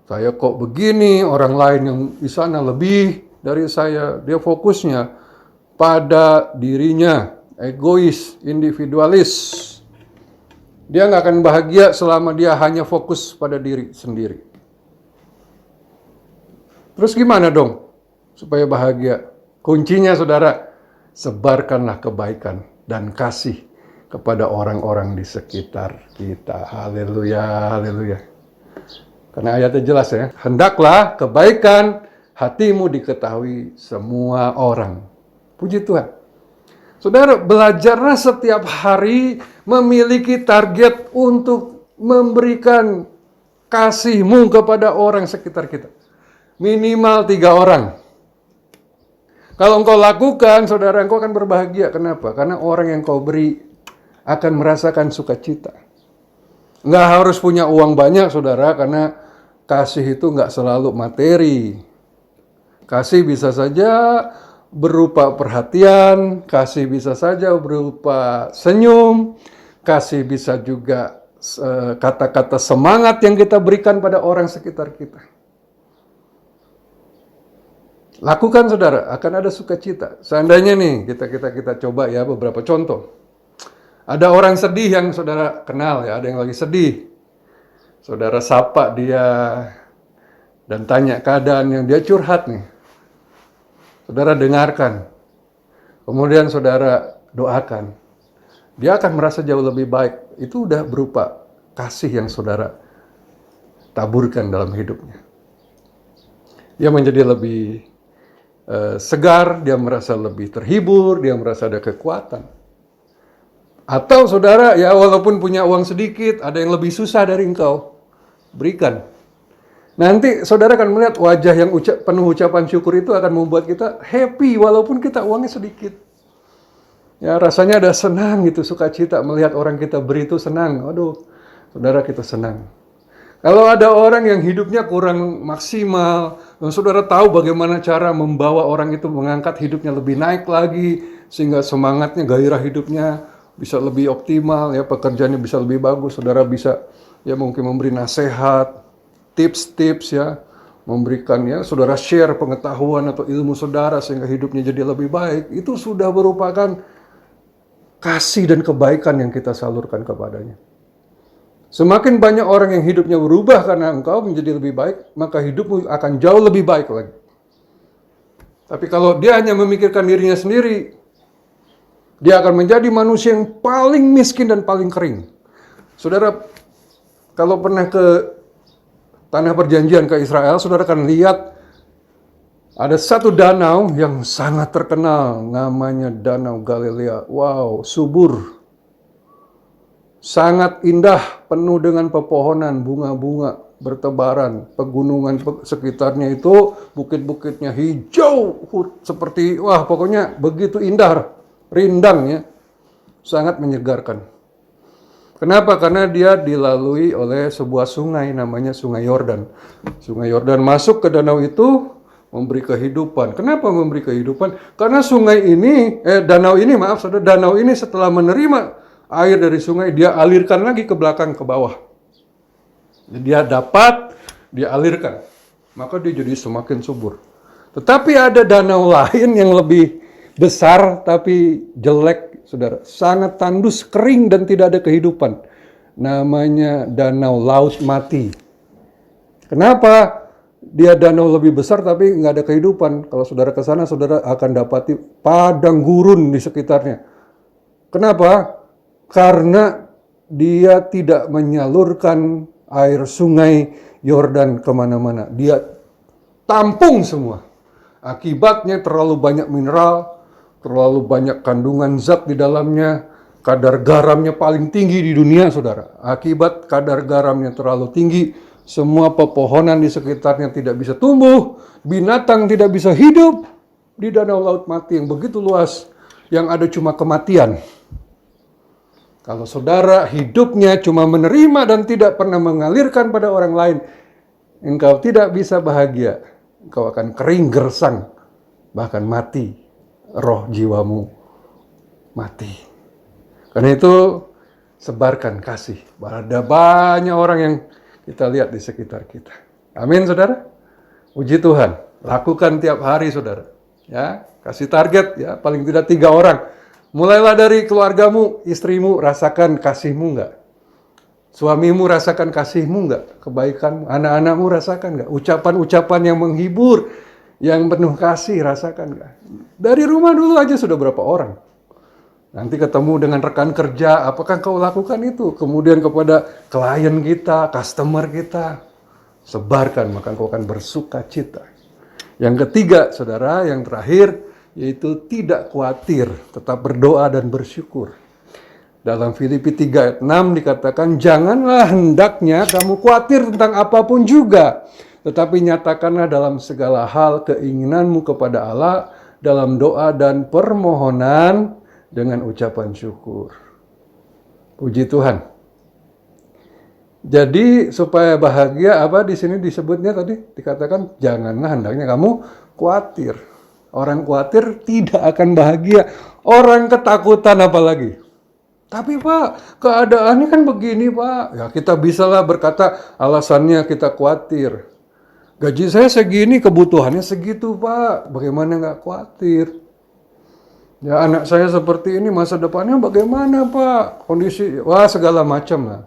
Saya kok begini, orang lain yang di sana lebih dari saya. Dia fokusnya pada dirinya, egois, individualis. Dia nggak akan bahagia selama dia hanya fokus pada diri sendiri. Terus gimana dong supaya bahagia? Kuncinya, saudara, sebarkanlah kebaikan dan kasih kepada orang-orang di sekitar kita. Haleluya, haleluya. Karena ayatnya jelas ya. Hendaklah kebaikan hatimu diketahui semua orang. Puji Tuhan. Saudara, belajarlah setiap hari memiliki target untuk memberikan kasihmu kepada orang sekitar kita. Minimal 3 orang. Kalau engkau lakukan, saudara, engkau akan berbahagia. Kenapa? Karena orang yang kau beri akan merasakan sukacita. Nggak harus punya uang banyak, saudara, karena kasih itu nggak selalu materi. Kasih bisa saja berupa perhatian, kasih bisa saja berupa senyum, kasih bisa juga kata-kata semangat yang kita berikan pada orang sekitar kita. Lakukan, saudara, akan ada sukacita. Seandainya nih, kita coba ya beberapa contoh. Ada orang sedih yang saudara kenal ya, ada yang lagi sedih. Saudara sapa dia dan tanya keadaan yang dia curhat nih. Saudara dengarkan, kemudian saudara doakan. Dia akan merasa jauh lebih baik. Itu udah berupa kasih yang saudara taburkan dalam hidupnya. Dia menjadi lebih segar, dia merasa lebih terhibur, dia merasa ada kekuatan. Atau saudara, ya walaupun punya uang sedikit, ada yang lebih susah dari engkau, berikan. Nanti saudara akan melihat wajah yang penuh ucapan syukur itu akan membuat kita happy walaupun kita uangnya sedikit. Ya rasanya ada senang gitu, sukacita melihat orang kita beri itu senang. Aduh, saudara kita senang. Kalau ada orang yang hidupnya kurang maksimal, dan saudara tahu bagaimana cara membawa orang itu mengangkat hidupnya lebih naik lagi, sehingga semangatnya, gairah hidupnya bisa lebih optimal, ya pekerjaannya bisa lebih bagus. Saudara bisa ya mungkin memberi nasihat, tips-tips ya, memberikan ya, saudara share pengetahuan atau ilmu saudara sehingga hidupnya jadi lebih baik. Itu sudah merupakan kasih dan kebaikan yang kita salurkan kepadanya. Semakin banyak orang yang hidupnya berubah karena engkau menjadi lebih baik, maka hidupmu akan jauh lebih baik lagi. Tapi kalau dia hanya memikirkan dirinya sendiri, dia akan menjadi manusia yang paling miskin dan paling kering. Saudara, kalau pernah ke Tanah Perjanjian ke Israel, saudara akan lihat ada satu danau yang sangat terkenal, namanya Danau Galilea. Wow, subur. Sangat indah, penuh dengan pepohonan, bunga-bunga bertebaran. Pegunungan sekitarnya itu, bukit-bukitnya hijau, seperti, wah pokoknya begitu indah, rindang ya. Sangat menyegarkan. Kenapa? Karena dia dilalui oleh sebuah sungai namanya Sungai Yordan. Sungai Yordan masuk ke danau itu memberi kehidupan. Kenapa memberi kehidupan? Karena danau ini setelah menerima air dari sungai, dia alirkan lagi ke belakang ke bawah. Dia dapat, dia alirkan. Maka dia jadi semakin subur. Tetapi ada danau lain yang lebih besar tapi jelek, saudara, sangat tandus, kering dan tidak ada kehidupan. Namanya Danau Laut Mati. Kenapa dia danau lebih besar tapi nggak ada kehidupan? Kalau saudara ke sana, saudara akan dapati padang gurun di sekitarnya. Kenapa? Karena dia tidak menyalurkan air sungai Yordan kemana-mana. Dia tampung semua. Akibatnya terlalu banyak mineral, terlalu banyak kandungan zat di dalamnya. Kadar garamnya paling tinggi di dunia, saudara. Akibat kadar garamnya terlalu tinggi, semua pepohonan di sekitarnya tidak bisa tumbuh, binatang tidak bisa hidup di danau laut mati yang begitu luas, yang ada cuma kematian. Kalau saudara hidupnya cuma menerima dan tidak pernah mengalirkan pada orang lain, engkau tidak bisa bahagia. Engkau akan kering gersang, bahkan mati. Roh jiwamu mati. Karena itu sebarkan kasih. Ada banyak orang yang kita lihat di sekitar kita. Amin, saudara. Puji Tuhan. Lakukan tiap hari, saudara. Ya, kasih target ya paling tidak 3 orang. Mulailah dari keluargamu, istrimu rasakan kasihmu enggak? Suamimu rasakan kasihmu enggak? Kebaikanmu, anak-anakmu rasakan enggak? Ucapan-ucapan yang menghibur, yang penuh kasih rasakan enggak? Dari rumah dulu aja sudah berapa orang? Nanti ketemu dengan rekan kerja, apakah kau lakukan itu? Kemudian kepada klien kita, customer kita, sebarkan, maka kau akan bersuka cita. Yang ketiga, saudara, yang terakhir, yaitu tidak khawatir, tetap berdoa dan bersyukur. Dalam Filipi 3 ayat 6 dikatakan, janganlah hendaknya kamu khawatir tentang apapun juga, tetapi nyatakanlah dalam segala hal keinginanmu kepada Allah, dalam doa dan permohonan, dengan ucapan syukur. Puji Tuhan. Jadi supaya bahagia apa di sini disebutnya tadi dikatakan janganlah hendaknya kamu khawatir. Orang khawatir tidak akan bahagia. Orang ketakutan apalagi. Tapi Pak, keadaannya kan begini Pak. Ya kita bisalah berkata alasannya kita khawatir. Gaji saya segini, kebutuhannya segitu Pak. Bagaimana nggak khawatir? Ya anak saya seperti ini, masa depannya bagaimana Pak? Kondisi, wah segala macam lah.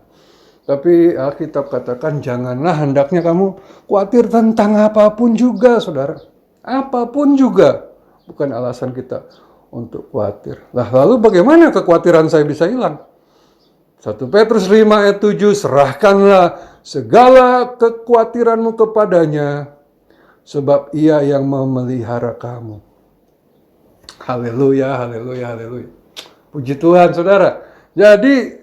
Tapi Alkitab katakan janganlah hendaknya kamu khawatir tentang apapun juga, saudara. Apapun juga. Bukan alasan kita untuk khawatir. Lah lalu bagaimana kekhawatiran saya bisa hilang? 1 Petrus 5 ayat 7, serahkanlah segala kekhawatiranmu kepadanya, sebab ia yang memelihara kamu. Haleluya, haleluya, haleluya. Puji Tuhan, saudara. Jadi,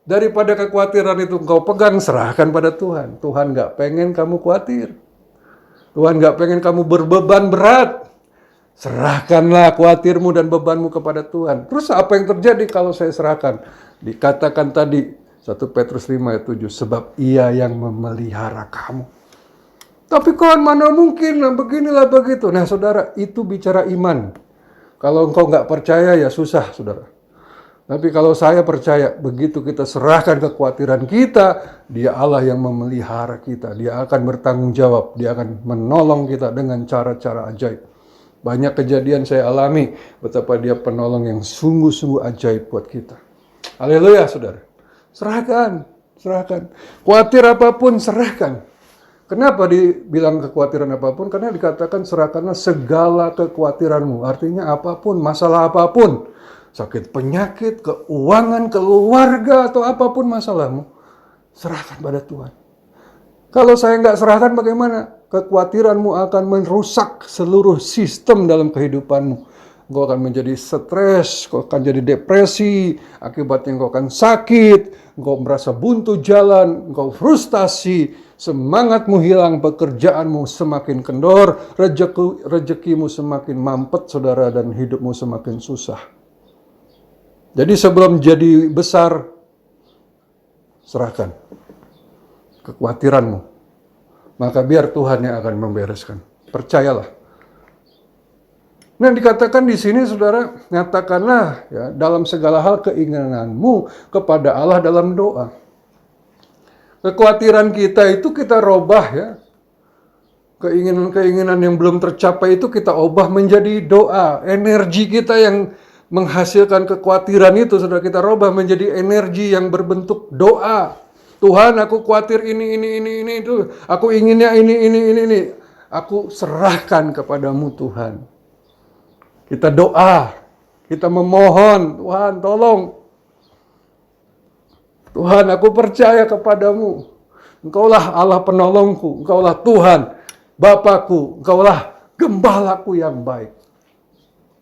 daripada kekhawatiran itu engkau pegang, serahkan pada Tuhan. Tuhan gak pengen kamu khawatir. Tuhan gak pengen kamu berbeban berat. Serahkanlah khawatirmu dan bebanmu kepada Tuhan. Terus apa yang terjadi kalau saya serahkan? Dikatakan tadi, 1 Petrus 5 ayat 7, sebab ia yang memelihara kamu. Tapi kawan mana mungkin, beginilah begitu. Nah saudara, itu bicara iman. Kalau engkau nggak percaya ya susah, saudara. Tapi kalau saya percaya, begitu kita serahkan kekhawatiran kita, Dia Allah yang memelihara kita. Dia akan bertanggung jawab. Dia akan menolong kita dengan cara-cara ajaib. Banyak kejadian saya alami, betapa Dia penolong yang sungguh-sungguh ajaib buat kita. Haleluya, saudara. Serahkan, serahkan. Khawatir apapun, serahkan. Kenapa dibilang kekhawatiran apapun? Karena dikatakan serahkanlah segala kekhawatiranmu. Artinya apapun, masalah apapun. Sakit penyakit, keuangan, keluarga, atau apapun masalahmu. Serahkan pada Tuhan. Kalau saya nggak serahkan bagaimana? Kekhawatiranmu akan merusak seluruh sistem dalam kehidupanmu. Engkau akan menjadi stres, engkau akan jadi depresi, akibatnya engkau akan sakit, engkau merasa buntu jalan, engkau frustasi, semangatmu hilang, pekerjaanmu semakin kendor, rezekimu semakin mampet, saudara, dan hidupmu semakin susah. Jadi sebelum jadi besar, serahkan kekhawatiranmu. Maka biar Tuhan yang akan membereskan. Percayalah. Nah dikatakan di sini saudara, nyatakanlah ya, dalam segala hal keinginanmu kepada Allah dalam doa. Kekhawatiran kita itu kita robah ya. Keinginan-keinginan yang belum tercapai itu kita ubah menjadi doa. Energi kita yang menghasilkan kekhawatiran itu saudara kita robah menjadi energi yang berbentuk doa. Tuhan aku khawatir ini itu. Aku inginnya ini. Aku serahkan kepadamu Tuhan. Kita doa, kita memohon, Tuhan tolong. Tuhan, aku percaya kepadamu. Engkaulah Allah penolongku, Engkaulah Tuhan, Bapakku, Engkaulah gembalaku yang baik.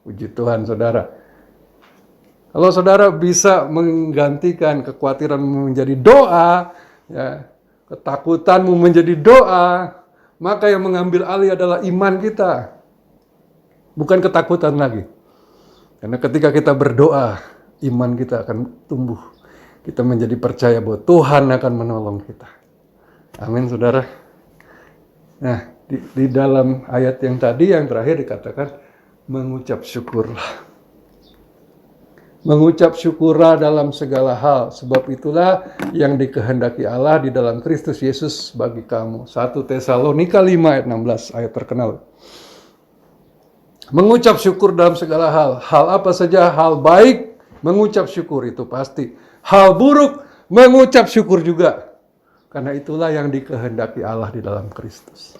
Puji Tuhan, saudara. Kalau saudara bisa menggantikan kekhawatiranmu menjadi doa, ya, ketakutanmu menjadi doa, maka yang mengambil alih adalah iman kita. Bukan ketakutan lagi. Karena ketika kita berdoa, iman kita akan tumbuh. Kita menjadi percaya bahwa Tuhan akan menolong kita. Amin, saudara. Nah, di dalam ayat yang tadi yang terakhir dikatakan mengucap syukurlah. Mengucap syukurlah dalam segala hal, sebab itulah yang dikehendaki Allah di dalam Kristus Yesus bagi kamu. 1 Tesalonika 5 ayat 16, ayat terkenal. Mengucap syukur dalam segala hal. Hal apa saja, hal baik, mengucap syukur itu pasti. Hal buruk, mengucap syukur juga. Karena itulah yang dikehendaki Allah di dalam Kristus.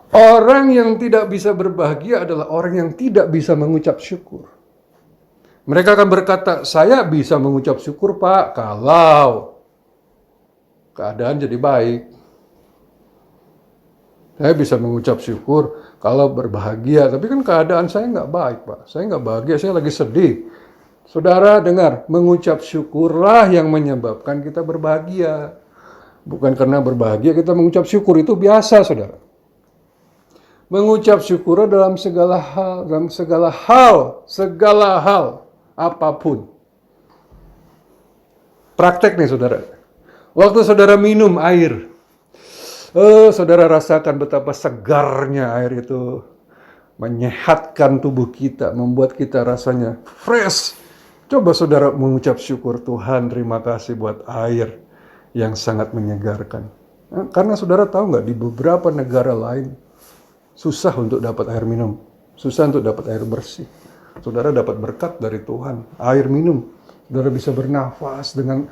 Orang yang tidak bisa berbahagia adalah orang yang tidak bisa mengucap syukur. Mereka akan berkata, saya bisa mengucap syukur Pak, kalau keadaan jadi baik. Saya bisa mengucap syukur kalau berbahagia, tapi kan keadaan saya nggak baik Pak. Saya nggak bahagia, saya lagi sedih. Saudara dengar, mengucap syukurlah yang menyebabkan kita berbahagia. Bukan karena berbahagia kita mengucap syukur, itu biasa saudara. Mengucap syukur dalam segala hal, apapun. Praktek nih saudara. Waktu saudara minum air, saudara rasakan betapa segarnya air itu. Menyehatkan tubuh kita, membuat kita rasanya fresh. Coba saudara mengucap syukur, Tuhan terima kasih buat air yang sangat menyegarkan. Karena saudara tahu nggak, di beberapa negara lain susah untuk dapat air minum, susah untuk dapat air bersih. Saudara dapat berkat dari Tuhan, air minum. Saudara bisa bernafas dengan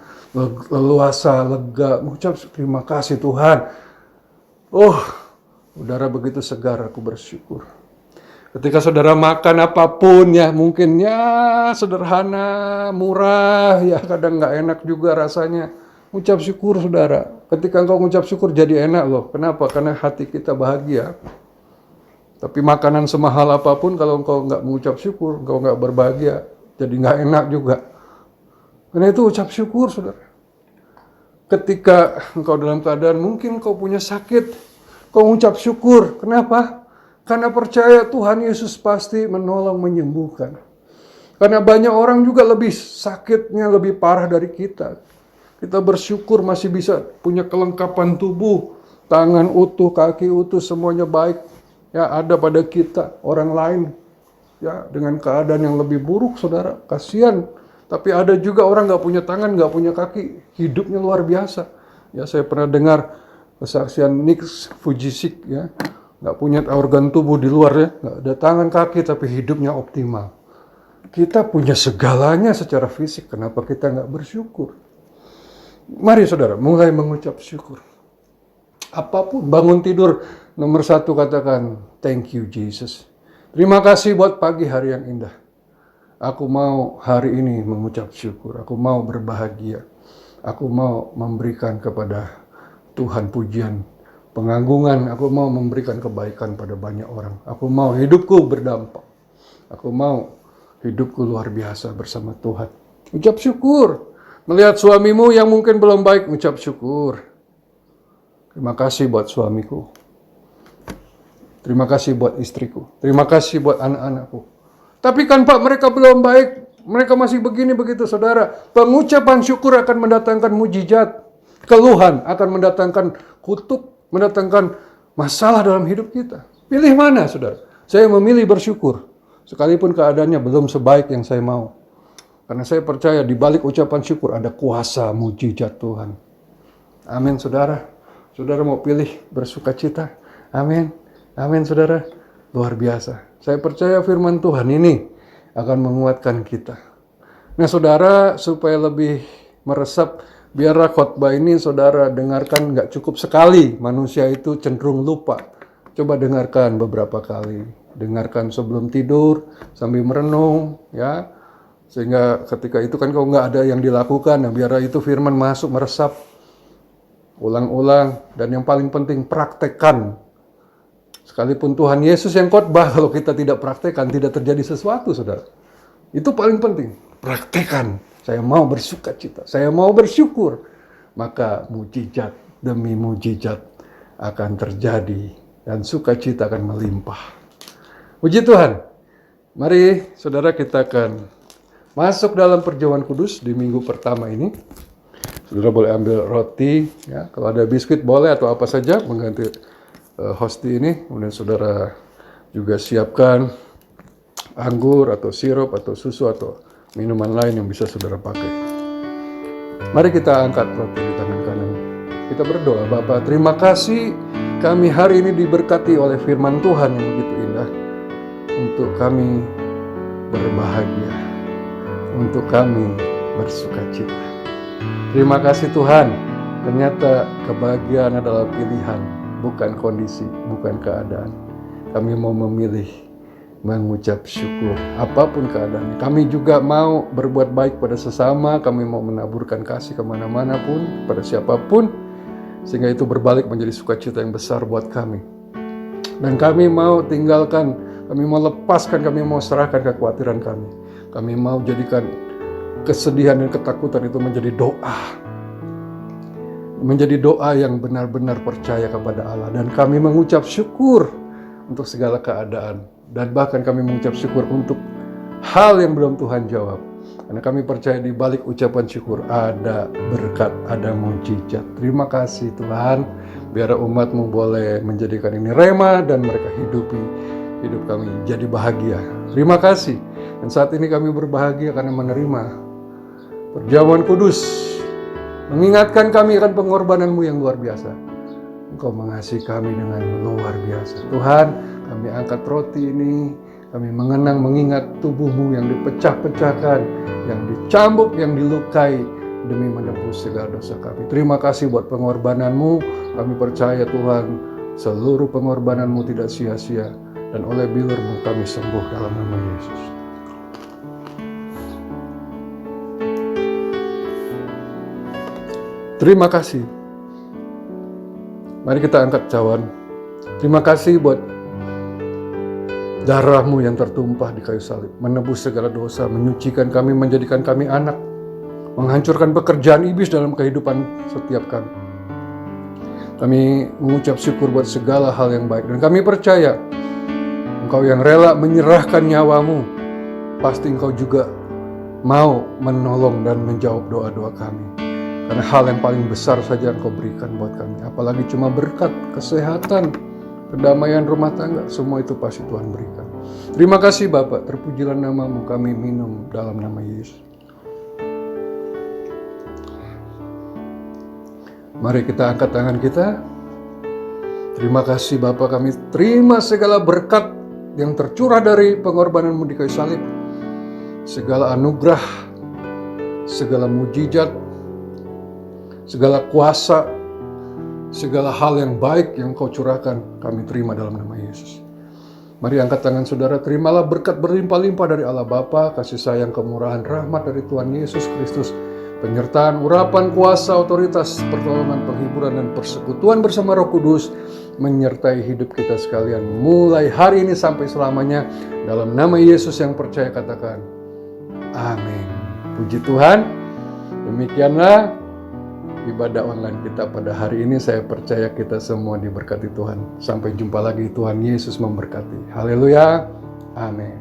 leluasa, lega, mengucap terima kasih Tuhan. Oh, saudara begitu segar, aku bersyukur. Ketika saudara makan apapun ya, mungkin ya sederhana, murah, ya kadang nggak enak juga rasanya. Ucap syukur saudara. Ketika engkau mengucap syukur jadi enak loh. Kenapa? Karena hati kita bahagia. Tapi makanan semahal apapun kalau engkau nggak mengucap syukur, engkau nggak berbahagia, jadi nggak enak juga. Karena itu ucap syukur, saudara. Ketika engkau dalam keadaan mungkin engkau punya sakit, kau mengucap syukur. Kenapa? Karena percaya Tuhan Yesus pasti menolong, menyembuhkan. Karena banyak orang juga lebih sakitnya, lebih parah dari kita. Kita bersyukur masih bisa punya kelengkapan tubuh, tangan utuh, kaki utuh, semuanya baik. Ya, ada pada kita, orang lain ya dengan keadaan yang lebih buruk, saudara. Kasihan. Tapi ada juga orang nggak punya tangan, nggak punya kaki, hidupnya luar biasa. Ya, saya pernah dengar kesaksian Nick Fujisik, ya, nggak punya organ tubuh di luar ya, nggak ada tangan kaki, tapi hidupnya optimal. Kita punya segalanya secara fisik, kenapa kita nggak bersyukur? Mari saudara, mulai mengucap syukur. Apapun, bangun tidur, nomor satu katakan, thank you Jesus. Terima kasih buat pagi hari yang indah. Aku mau hari ini mengucap syukur. Aku mau berbahagia. Aku mau memberikan kepada Tuhan pujian, pengagungan. Aku mau memberikan kebaikan pada banyak orang. Aku mau hidupku berdampak. Aku mau hidupku luar biasa bersama Tuhan. Ucap syukur. Melihat suamimu yang mungkin belum baik, ucap syukur. Terima kasih buat suamiku. Terima kasih buat istriku. Terima kasih buat anak-anakku. Tapi kan Pak, mereka belum baik. Mereka masih begini begitu, saudara. Pengucapan syukur akan mendatangkan mujizat. Keluhan akan mendatangkan kutuk, mendatangkan masalah dalam hidup kita. Pilih mana, saudara? Saya memilih bersyukur. Sekalipun keadaannya belum sebaik yang saya mau. Karena saya percaya di balik ucapan syukur ada kuasa mujizat Tuhan. Amin, saudara. Saudara mau pilih bersukacita? Amin. Amin, saudara. Luar biasa. Saya percaya firman Tuhan ini akan menguatkan kita. Nah, saudara, supaya lebih meresap, biarlah khotbah ini saudara dengarkan nggak cukup sekali. Manusia itu cenderung lupa. Coba dengarkan beberapa kali. Dengarkan sebelum tidur, sambil merenung, ya. Sehingga ketika itu kan kau nggak ada yang dilakukan, nah biar itu firman masuk meresap, ulang-ulang, dan yang paling penting praktekkan. Sekalipun Tuhan Yesus yang khotbah, kalau kita tidak praktekkan tidak terjadi sesuatu, saudara. Itu paling penting, praktekkan. Saya mau bersukacita, saya mau bersyukur, maka mujizat demi mujizat akan terjadi dan sukacita akan melimpah. Puji Tuhan. Mari saudara kita akan masuk dalam perjamuan kudus di minggu pertama ini. Saudara boleh ambil roti, ya. Kalau ada biskuit boleh atau apa saja mengganti hosti ini. Kemudian saudara juga siapkan anggur atau sirup atau susu atau minuman lain yang bisa saudara pakai. Mari kita angkat roti di tangan kanan. Kita berdoa, Bapa, terima kasih kami hari ini diberkati oleh firman Tuhan yang begitu indah. Untuk kami berbahagia, untuk kami bersukacita. Terima kasih Tuhan, ternyata kebahagiaan adalah pilihan, bukan kondisi, bukan keadaan. Kami mau memilih mengucap syukur apapun keadaannya. Kami juga mau berbuat baik pada sesama, kami mau menaburkan kasih kemana-mana pun, pada siapapun, sehingga itu berbalik menjadi sukacita yang besar buat kami. Dan kami mau tinggalkan, kami mau lepaskan, kami mau serahkan kekhawatiran kami. Kami mau jadikan kesedihan dan ketakutan itu menjadi doa. Menjadi doa yang benar-benar percaya kepada Allah. Dan kami mengucap syukur untuk segala keadaan. Dan bahkan kami mengucap syukur untuk hal yang belum Tuhan jawab. Karena kami percaya di balik ucapan syukur ada berkat, ada mujizat. Terima kasih Tuhan. Biar umat-Mu boleh menjadikan ini rema dan mereka hidup kami jadi bahagia. Terima kasih. Dan saat ini kami berbahagia karena menerima perjamuan kudus. Mengingatkan kami akan pengorbanan-Mu yang luar biasa. Engkau mengasihi kami dengan luar biasa. Tuhan, kami angkat roti ini. Kami mengenang, mengingat tubuh-Mu yang dipecah-pecahkan, yang dicambuk, yang dilukai demi menebus segala dosa kami. Terima kasih buat pengorbanan-Mu. Kami percaya Tuhan, seluruh pengorbanan-Mu tidak sia-sia. Dan oleh bilur-Mu kami sembuh dalam nama Yesus. Terima kasih. Mari kita angkat cawan. Terima kasih buat darah-Mu yang tertumpah di kayu salib. Menebus segala dosa, menyucikan kami, menjadikan kami anak. Menghancurkan pekerjaan iblis dalam kehidupan setiap kami. Kami mengucap syukur buat segala hal yang baik. Dan kami percaya Engkau yang rela menyerahkan nyawa-Mu, pasti Engkau juga mau menolong dan menjawab doa-doa kami. Karena hal yang paling besar saja Engkau berikan buat kami. Apalagi cuma berkat, kesehatan, kedamaian rumah tangga, semua itu pasti Tuhan berikan. Terima kasih Bapak, terpujilah nama-Mu, kami minum dalam nama Yesus. Mari kita angkat tangan kita. Terima kasih Bapak, kami terima segala berkat yang tercurah dari pengorbanan-Mu di kayu salib. Segala anugerah, segala mujizat, segala kuasa, segala hal yang baik yang Kau curahkan, kami terima dalam nama Yesus. Mari angkat tangan saudara, terimalah berkat berlimpah-limpah dari Allah Bapa, kasih sayang, kemurahan, rahmat dari Tuhan Yesus Kristus, penyertaan, urapan, kuasa, otoritas, pertolongan, penghiburan, dan persekutuan bersama Roh Kudus menyertai hidup kita sekalian mulai hari ini sampai selamanya. Dalam nama Yesus yang percaya katakan amin. Puji Tuhan. Demikianlah ibadah online kita pada hari ini. Saya percaya kita semua diberkati Tuhan. Sampai jumpa lagi. Tuhan Yesus memberkati. Haleluya. Amin.